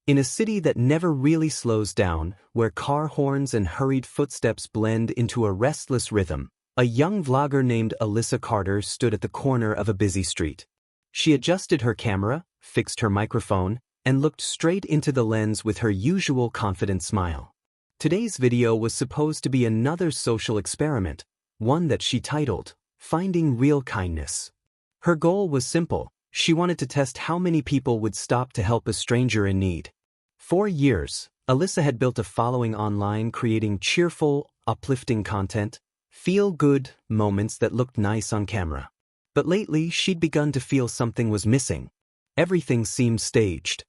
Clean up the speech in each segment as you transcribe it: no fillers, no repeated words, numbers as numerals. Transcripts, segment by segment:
In a city that never really slows down, where car horns and hurried footsteps blend into a restless rhythm, a young vlogger named Alyssa Carter stood at the corner of a busy street. She adjusted her camera, fixed her microphone, and looked straight into the lens with her usual confident smile. Today's video was supposed to be another social experiment, one that she titled, Finding Real Kindness. Her goal was simple. She wanted to test how many people would stop to help a stranger in need. For years, Alyssa had built a following online, creating cheerful, uplifting content, feel-good moments that looked nice on camera. But lately, she'd begun to feel something was missing. Everything seemed staged,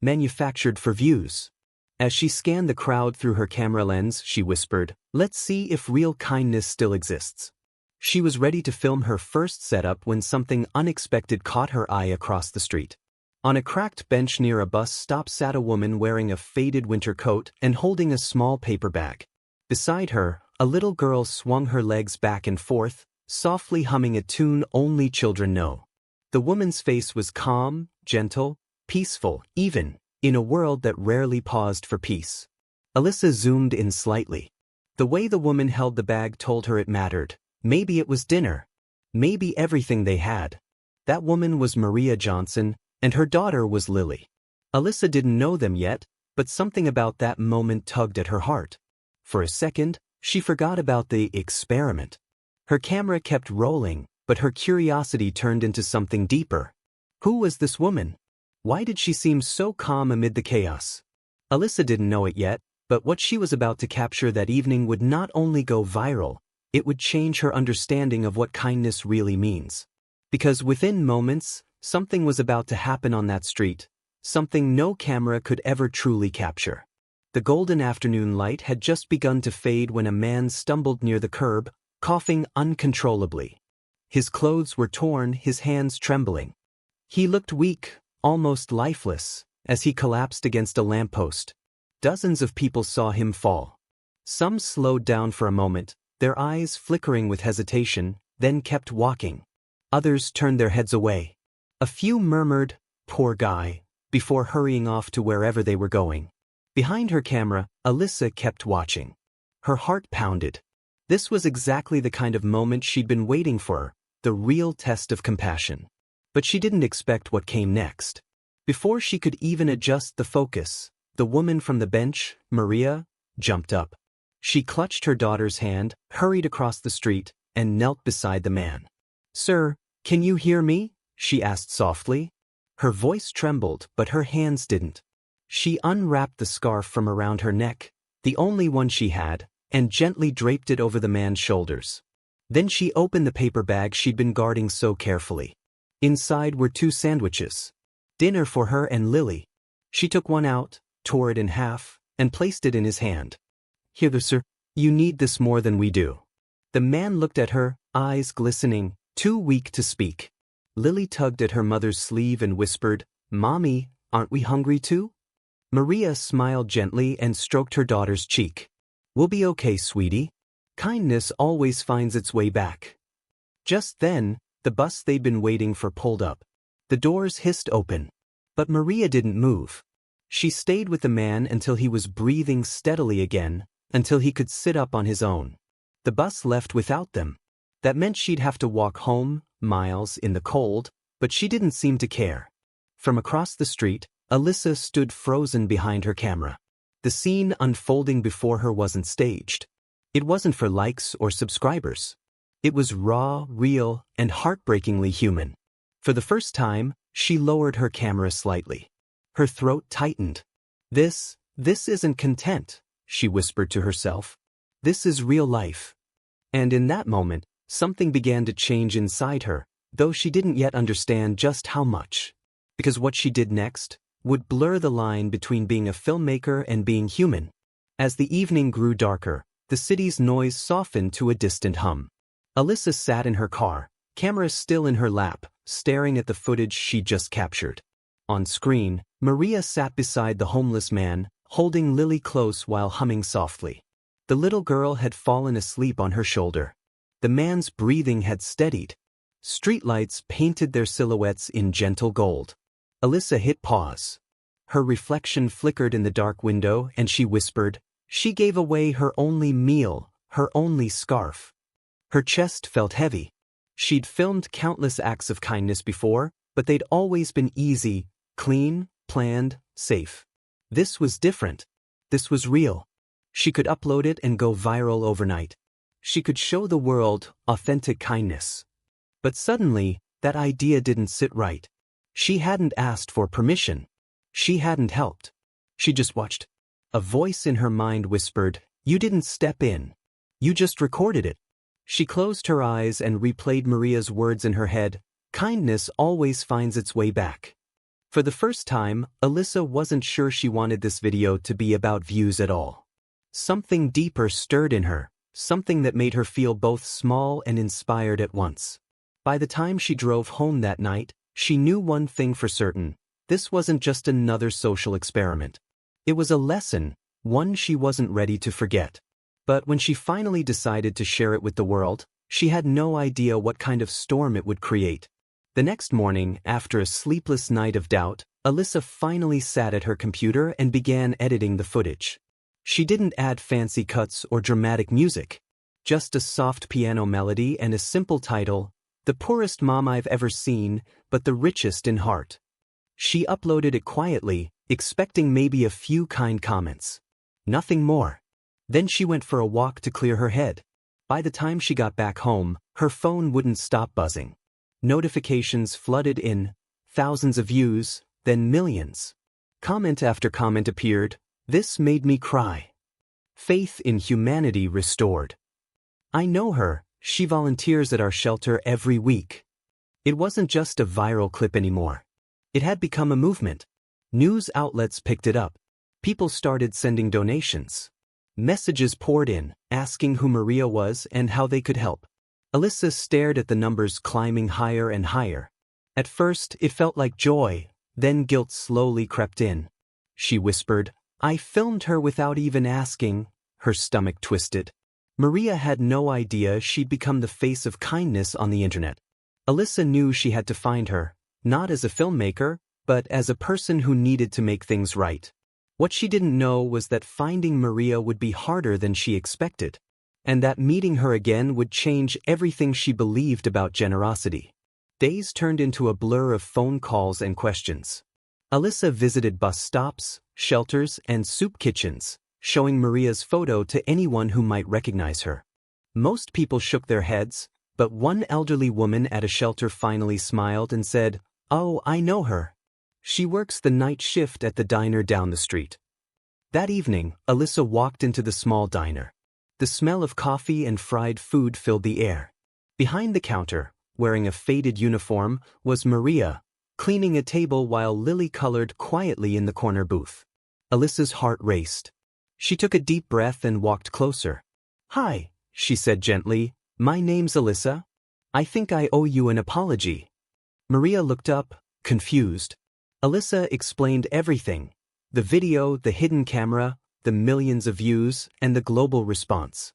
manufactured for views. As she scanned the crowd through her camera lens, she whispered, "Let's see if real kindness still exists." She was ready to film her first setup when something unexpected caught her eye across the street. On a cracked bench near a bus stop sat a woman wearing a faded winter coat and holding a small paper bag. Beside her, a little girl swung her legs back and forth, softly humming a tune only children know. The woman's face was calm, gentle, peaceful, even in a world that rarely paused for peace. Alyssa zoomed in slightly. The way the woman held the bag told her it mattered. Maybe it was dinner. Maybe everything they had. That woman was Maria Johnson, and her daughter was Lily. Alyssa didn't know them yet, but something about that moment tugged at her heart. For a second, she forgot about the experiment. Her camera kept rolling, but her curiosity turned into something deeper. Who was this woman? Why did she seem so calm amid the chaos? Alyssa didn't know it yet, but what she was about to capture that evening would not only go viral, it would change her understanding of what kindness really means. Because within moments, something was about to happen on that street, something no camera could ever truly capture. The golden afternoon light had just begun to fade when a man stumbled near the curb, coughing uncontrollably. His clothes were torn, his hands trembling. He looked weak, almost lifeless, as he collapsed against a lamppost. Dozens of people saw him fall. Some slowed down for a moment, their eyes flickering with hesitation, then kept walking. Others turned their heads away. A few murmured, "Poor guy," before hurrying off to wherever they were going. Behind her camera, Alyssa kept watching. Her heart pounded. This was exactly the kind of moment she'd been waiting for, the real test of compassion. But she didn't expect what came next. Before she could even adjust the focus, the woman from the bench, Maria, jumped up. She clutched her daughter's hand, hurried across the street, and knelt beside the man. "Sir, can you hear me?" she asked softly. Her voice trembled, but her hands didn't. She unwrapped the scarf from around her neck, the only one she had, and gently draped it over the man's shoulders. Then she opened the paper bag she'd been guarding so carefully. Inside were 2 sandwiches. Dinner for her and Lily. She took one out, tore it in half, and placed it in his hand. "Here, sir. You need this more than we do." The man looked at her, eyes glistening, too weak to speak. Lily tugged at her mother's sleeve and whispered, "Mommy, aren't we hungry too?" Maria smiled gently and stroked her daughter's cheek. "We'll be okay, sweetie. Kindness always finds its way back." Just then, the bus they'd been waiting for pulled up. The doors hissed open. But Maria didn't move. She stayed with the man until he was breathing steadily again, until he could sit up on his own. The bus left without them. That meant she'd have to walk home, miles in the cold, but she didn't seem to care. From across the street, Alyssa stood frozen behind her camera. The scene unfolding before her wasn't staged. It wasn't for likes or subscribers. It was raw, real, and heartbreakingly human. For the first time, she lowered her camera slightly. Her throat tightened. This isn't content," she whispered to herself. "This is real life." And in that moment, something began to change inside her, though she didn't yet understand just how much. Because what she did next would blur the line between being a filmmaker and being human. As the evening grew darker, the city's noise softened to a distant hum. Alyssa sat in her car, camera still in her lap, staring at the footage she'd just captured. On screen, Maria sat beside the homeless man, holding Lily close while humming softly. The little girl had fallen asleep on her shoulder. The man's breathing had steadied. Streetlights painted their silhouettes in gentle gold. Alyssa hit pause. Her reflection flickered in the dark window and she whispered, "She gave away her only meal, her only scarf." Her chest felt heavy. She'd filmed countless acts of kindness before, but they'd always been easy, clean, planned, safe. This was different. This was real. She could upload it and go viral overnight. She could show the world authentic kindness. But suddenly, that idea didn't sit right. She hadn't asked for permission. She hadn't helped. She just watched. A voice in her mind whispered, "You didn't step in. You just recorded it." She closed her eyes and replayed Maria's words in her head, "Kindness always finds its way back." For the first time, Alyssa wasn't sure she wanted this video to be about views at all. Something deeper stirred in her, something that made her feel both small and inspired at once. By the time she drove home that night, she knew one thing for certain: this wasn't just another social experiment. It was a lesson, one she wasn't ready to forget. But when she finally decided to share it with the world, she had no idea what kind of storm it would create. The next morning, after a sleepless night of doubt, Alyssa finally sat at her computer and began editing the footage. She didn't add fancy cuts or dramatic music. Just a soft piano melody and a simple title, "The Poorest Mom I've Ever Seen, but the Richest in Heart." She uploaded it quietly, expecting maybe a few kind comments. Nothing more. Then she went for a walk to clear her head. By the time she got back home, her phone wouldn't stop buzzing. Notifications flooded in, thousands of views, then millions. Comment after comment appeared. This made me cry. Faith in humanity restored. "I know her, she volunteers at our shelter every week." It wasn't just a viral clip anymore. It had become a movement. News outlets picked it up. People started sending donations. Messages poured in, asking who Maria was and how they could help. Alyssa stared at the numbers climbing higher and higher. At first, it felt like joy, then guilt slowly crept in. She whispered, "I filmed her without even asking." Her stomach twisted. Maria had no idea she'd become the face of kindness on the internet. Alyssa knew she had to find her, not as a filmmaker, but as a person who needed to make things right. What she didn't know was that finding Maria would be harder than she expected, and that meeting her again would change everything she believed about generosity. Days turned into a blur of phone calls and questions. Alyssa visited bus stops, shelters, and soup kitchens, showing Maria's photo to anyone who might recognize her. Most people shook their heads, but one elderly woman at a shelter finally smiled and said, "Oh, I know her. She works the night shift at the diner down the street." That evening, Alyssa walked into the small diner. The smell of coffee and fried food filled the air. Behind the counter, wearing a faded uniform, was Maria, cleaning a table while Lily colored quietly in the corner booth. Alyssa's heart raced. She took a deep breath and walked closer. "Hi," she said gently, "my name's Alyssa. I think I owe you an apology." Maria looked up, confused. Alyssa explained everything: the video, the hidden camera, the millions of views, and the global response.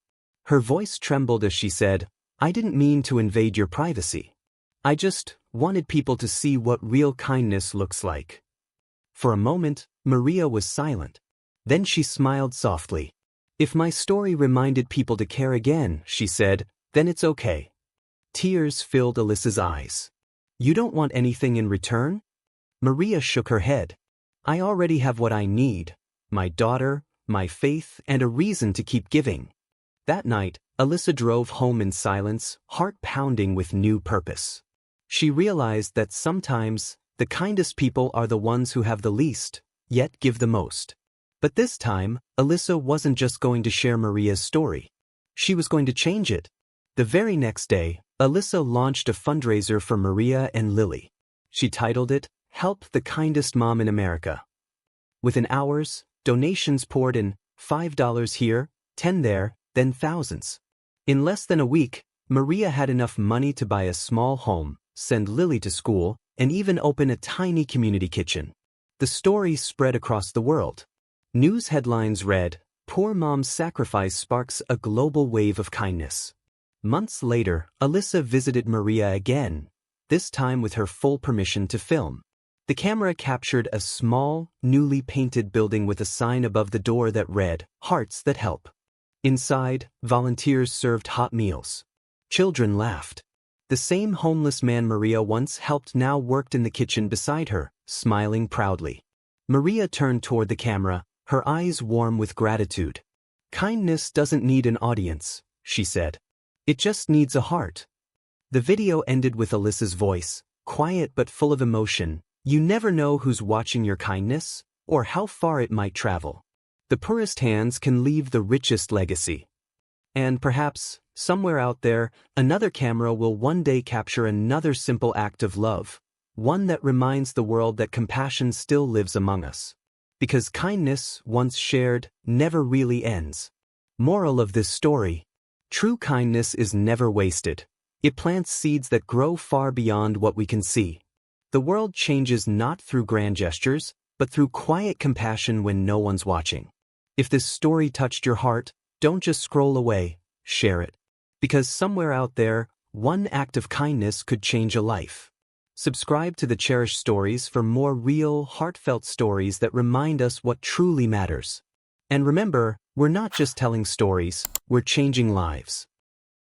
Her voice trembled as she said, "I didn't mean to invade your privacy. I just wanted people to see what real kindness looks like." For a moment, Maria was silent. Then she smiled softly. "If my story reminded people to care again," she said, "then it's okay." Tears filled Alyssa's eyes. "You don't want anything in return?" Maria shook her head. "I already have what I need: my daughter, my faith, and a reason to keep giving." That night, Alyssa drove home in silence, heart pounding with new purpose. She realized that sometimes the kindest people are the ones who have the least, yet give the most. But this time, Alyssa wasn't just going to share Maria's story. She was going to change it. The very next day, Alyssa launched a fundraiser for Maria and Lily. She titled it, "Help the Kindest Mom in America." Within hours, donations poured in, $5 here, 10 there, then thousands. In less than a week, Maria had enough money to buy a small home, send Lily to school, and even open a tiny community kitchen. The story spread across the world. News headlines read, "Poor Mom's Sacrifice Sparks a Global Wave of Kindness." Months later, Alyssa visited Maria again, this time with her full permission to film. The camera captured a small, newly painted building with a sign above the door that read, "Hearts that help." Inside, volunteers served hot meals. Children laughed. The same homeless man Maria once helped now worked in the kitchen beside her, smiling proudly. Maria turned toward the camera, her eyes warm with gratitude. "Kindness doesn't need an audience," she said. "It just needs a heart." The video ended with Alyssa's voice, quiet but full of emotion. "You never know who's watching your kindness, or how far it might travel. The poorest hands can leave the richest legacy." And perhaps, somewhere out there, another camera will one day capture another simple act of love, one that reminds the world that compassion still lives among us. Because kindness, once shared, never really ends. Moral of this story: true kindness is never wasted. It plants seeds that grow far beyond what we can see. The world changes not through grand gestures, but through quiet compassion when no one's watching. If this story touched your heart, don't just scroll away, share it. Because somewhere out there, one act of kindness could change a life. Subscribe to the Cherished Stories for more real, heartfelt stories that remind us what truly matters. And remember, we're not just telling stories, we're changing lives.